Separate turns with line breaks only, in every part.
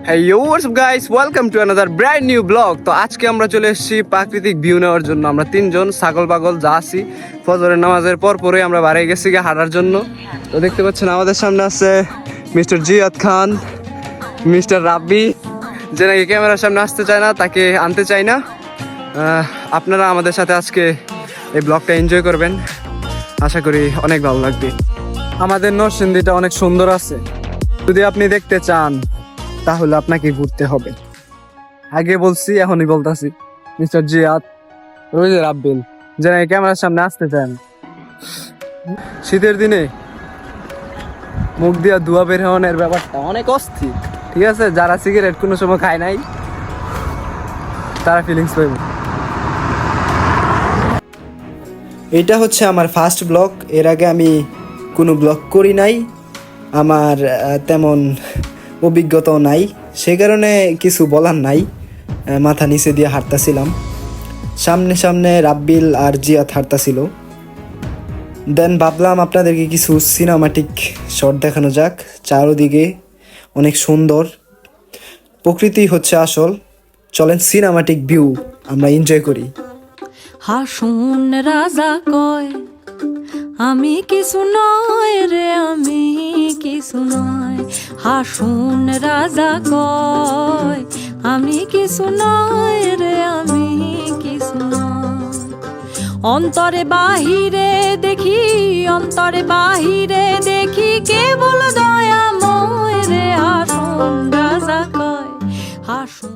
Hey what's up guys, welcome to another brand new vlog. তো আজকে আমরা চলে এসেছি প্রাকৃতিক ভিউ নেওয়ার জন্য। আমরা তিনজন ছাগল পাগল যা আছি ফজরের নামাজের পরে আমরা বাইরে গেছি হাঁটার জন্য। তো দেখতে পাচ্ছেন আমাদের সামনে আছে মিস্টার জিয়াদ খান, মিস্টার রাব্বি, যে নাকি ক্যামেরার সামনে আসতে চায় না, তাকে আনতে চাই না। আপনারা আমাদের সাথে আজকে এই ব্লগটা এনজয় করবেন, আশা করি অনেক ভালো লাগবে। আমাদের নরসিংদীটা অনেক সুন্দর আছে, যদি আপনি দেখতে চান তাহলে আপনাকে ঘুরতে হবে। আগে বলছি এখনই বলতাছি, মিস্টার জিয়াদ, রোজে রাব্বিল, যে নাকি ক্যামেরার সামনে আসতে চান। শীতের দিনে মুখ দিয়া ধোঁয়া বের হওয়ার ব্যাপারটা অনেক অস্থির, ঠিক আছে? যারা সিগারেট কোনো সময় খায় নাই তারা ফিলিংস পাবে।
এটা হচ্ছে আমার ফার্স্ট ব্লগ। এর আগে আমি কোনো ব্লগ করি নাই, আমার তেমন অভিজ্ঞতাও নাই, সে কারণে কিছু বলার নাই। মাথা নিচে দিয়ে হাঁটতেছিলাম, সামনে সামনে রাব্বিল আর জিয়াদ হাঁটতেছিল। দেন ভাবলাম আপনাদেরকে কিছু সিনেমাটিক শট দেখানো যাক। চারোদিকে অনেক সুন্দর, প্রকৃতি হচ্ছে আসল। চলেন সিনেমাটিক ভিউ আমরা এনজয় করি।
হাসুন রাজা কয় আমি কিছু নয় রে, আমি কিছু নয়। হাসুন রাজা কয় আমি কিছু নয় রে, আমি কিছু নয়। অন্তরে বাহিরে দেখি, অন্তরে বাহিরে দেখি কেবল দয়াময় রে। হাসুন রাজা কয় হাসুন।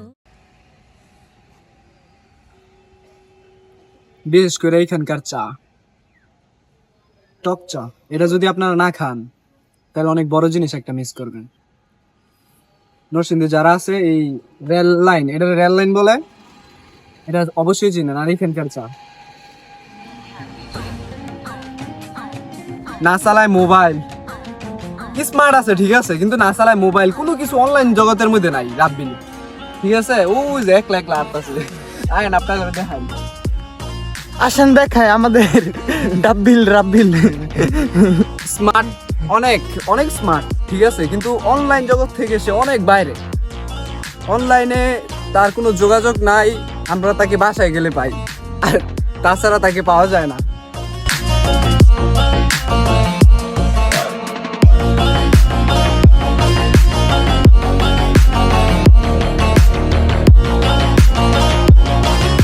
বিশেষ করে এইখানকার চা, টক চা, এটা যদি আপনারা না খান তাহলে অনেক বড় জিনিস একটা মিস করবেন। নরসিংদী যারা আছে, এই রেল লাইন, এটা রেল লাইন বলে, এটা অবশ্যই চিনেন। আর এইখানকার চা, না চালায় মোবাইল, স্মার্ট আছে ঠিক আছে, কিন্তু না চালায় মোবাইল, কোনো কিছু অনলাইন জগতের মধ্যে নাই রাব্বিল, ঠিক আছে? ওই যে একলা একলা আসতেছে, আয়েন আপনাকে দেখাই,
আসেন দেখায় আমাদের রাব্বিল
স্মার্ট, অনেক অনেক স্মার্ট, ঠিক আছে, কিন্তু অনলাইন জগৎ থেকে সে অনেক বাইরে। অনলাইনে তার কোনো যোগাযোগ নাই, আমরা তাকে বাসায় গেলে পাই, আর তাছাড়া তাকে পাওয়া যায় না।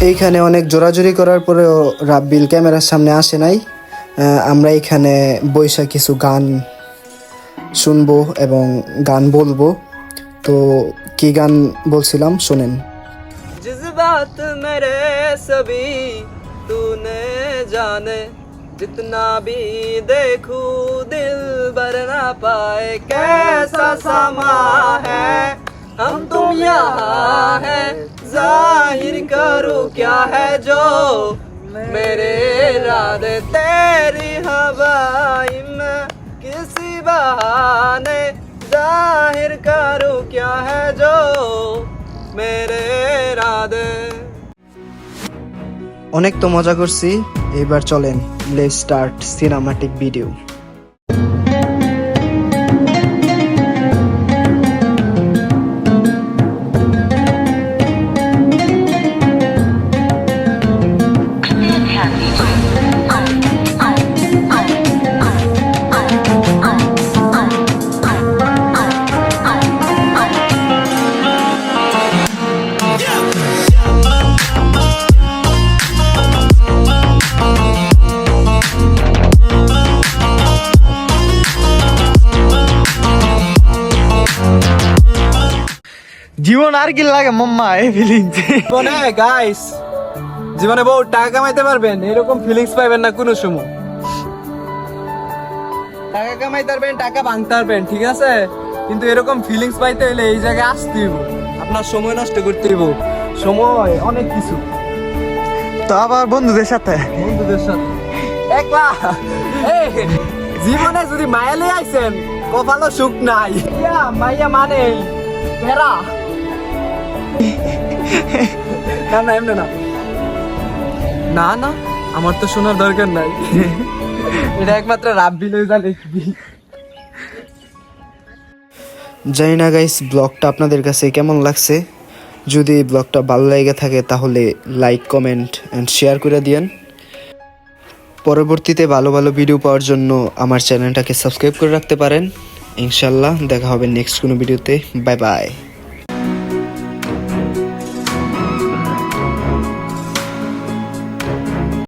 এইখানে অনেক জোরাজুরি করার পরেও রাব্বিল ক্যামেরার সামনে আসে নাই। আমরা এখানে বৈশা কিছু গান শুনবো এবং গান বলবো। তো কি গান বলছিলাম শোনেন।
जज्बात मेरे सभी तूने जाने, जितना भी देखूं दिल भर ना पाए। कैसा समा है हम तुम यहाँ है, जाहिर करूँ क्या है जो मेरे इरादे। तेरी हवाई में किसी बहाने जाहिर करूँ क्या है जो मेरे इरादे।
অনেক তো মজা করছি, এবার চলেন লেটস স্টার্ট সিনেমাটিক ভিডিও। জীবন আর কি লাগে মাম্মা এই ফিলিংস।
জীবনে গাইস, জীবনে বহু টাকা কামাইতে পারবেন, এরকম ফিলিংস পাইবেন না কোনো সময়। টাকা কামাইতে পারবেন, টাকা ভাঙতে পারবেন, ঠিক আছে, কিন্তু এরকম ফিলিংস পাইতে হলে এই জায়গায় আসতে হইব, আপনার সময় নষ্ট করতে হইব। সময় অনেক কিছু,
তো আবার বন্ধুদের সাথে
একলা। এই, জীবনে যদি মায়ালে আইছেন কপালও সুখ নাই, মাইয়া মানে ফেরা না না, এমনি না, না না, আমার তো শোনার দরকার নাই, এটা একমাত্র রাব্বিল জানে।
জানি না গাইস ব্লগটা আপনাদের কাছে কেমন লাগছে। যদি ব্লগটা ভালো লেগে থাকে তাহলে লাইক কমেন্ট অ্যান্ড শেয়ার করে দিয়েন। পরবর্তীতে ভালো ভালো ভিডিও পাওয়ার জন্য আমার চ্যানেলটাকে সাবস্ক্রাইব করে রাখতে পারেন। ইনশাল্লাহ দেখা হবে নেক্সট কোনো ভিডিওতে। Bye bye.